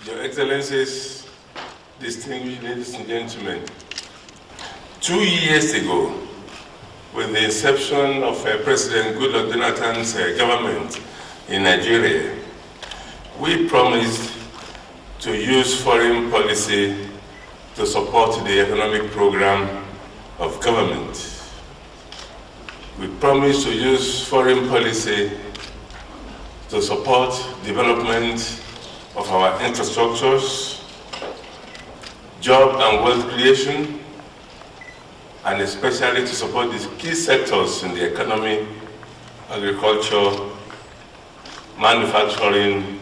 Your Excellencies, distinguished ladies and gentlemen, 2 years ago, with the inception of President Goodluck Jonathan's government in Nigeria, we promised to use foreign policy to support the economic program of government. We promised to use foreign policy to support development of our infrastructures, job and wealth creation, and especially to support the key sectors in the economy, agriculture, manufacturing,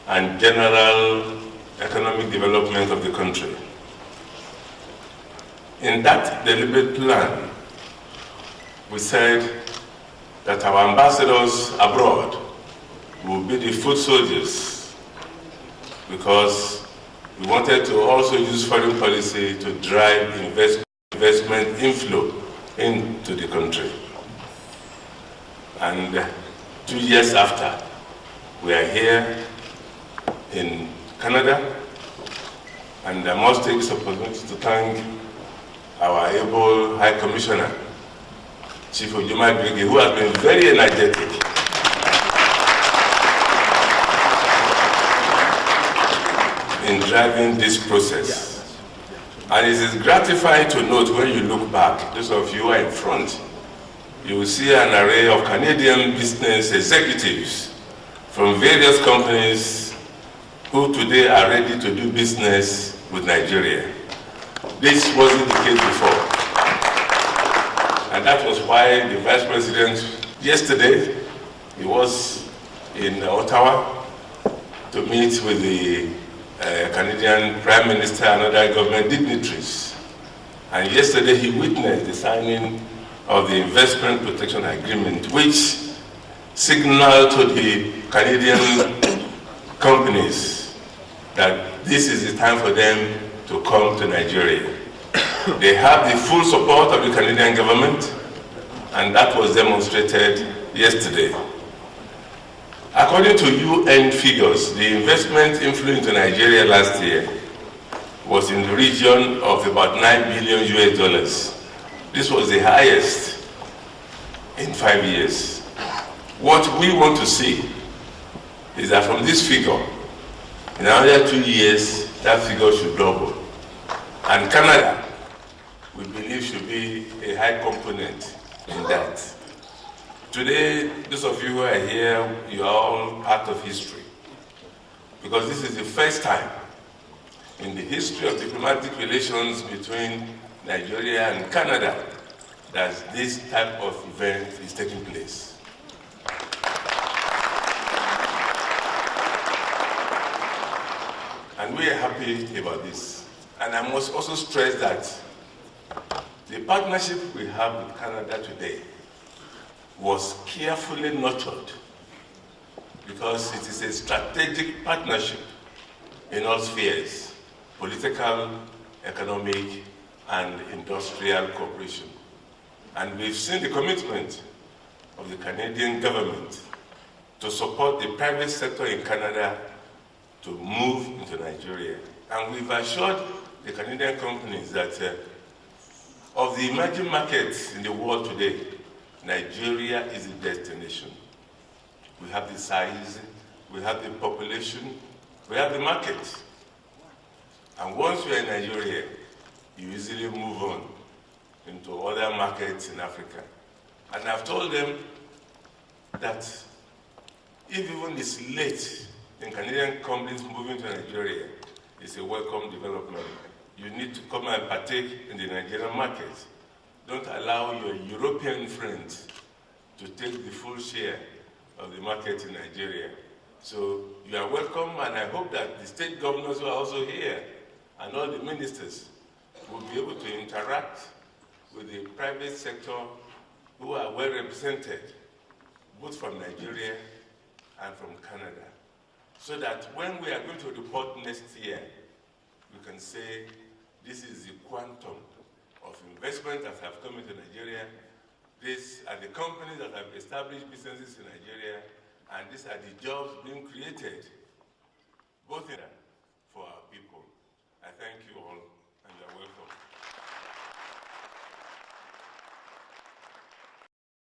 and general economic development of the country. In that deliberate plan, we said that our ambassadors abroad will be the foot soldiers, because we wanted to also use foreign policy to drive investment inflow into the country. And 2 years after, we are here in Canada, and I must take this opportunity to thank our able High Commissioner, Chief Ojuma Grigi, who has been very energetic in driving this process. And it is gratifying to note when you look back, those of you who are in front, you will see an array of Canadian business executives from various companies who today are ready to do business with Nigeria. This wasn't the case before. And that was why the Vice President, yesterday, he was in Ottawa to meet with the Canadian Prime Minister and other government dignitaries. And yesterday he witnessed the signing of the Investment Protection Agreement, which signaled to the Canadian companies that this is the time for them to come to Nigeria. They have the full support of the Canadian government, and that was demonstrated yesterday. According to UN figures, the investment inflow into Nigeria last year was in the region of about $9 billion US. This was the highest in 5 years. What we want to see is that from this figure, in another 2 years, that figure should double. And Canada, we believe, should be a high component in that. Today, those of you who are here, you are all part of history, because this is the first time in the history of diplomatic relations between Nigeria and Canada that this type of event is taking place. And we are happy about this. And I must also stress that the partnership we have with Canada today was carefully nurtured, because it is a strategic partnership in all spheres: political, economic, and industrial cooperation. And we've seen the commitment of the Canadian government to support the private sector in Canada to move into Nigeria. And we've assured the Canadian companies that of the emerging markets in the world today, Nigeria is the destination. We have the size, we have the population, we have the market. And once you're in Nigeria, you easily move on into other markets in Africa. And I've told them that if even it's late in Canadian companies moving to Nigeria, it's a welcome development. You need to come and partake in the Nigerian market. Don't allow your European friends to take the full share of the market in Nigeria. So you are welcome, and I hope that the state governors who are also here and all the ministers will be able to interact with the private sector who are well represented, both from Nigeria and from Canada, so that when we are going to report next year, we can say this is the quantum of investment that have come into Nigeria, these are the companies that have established businesses in Nigeria, and these are the jobs being created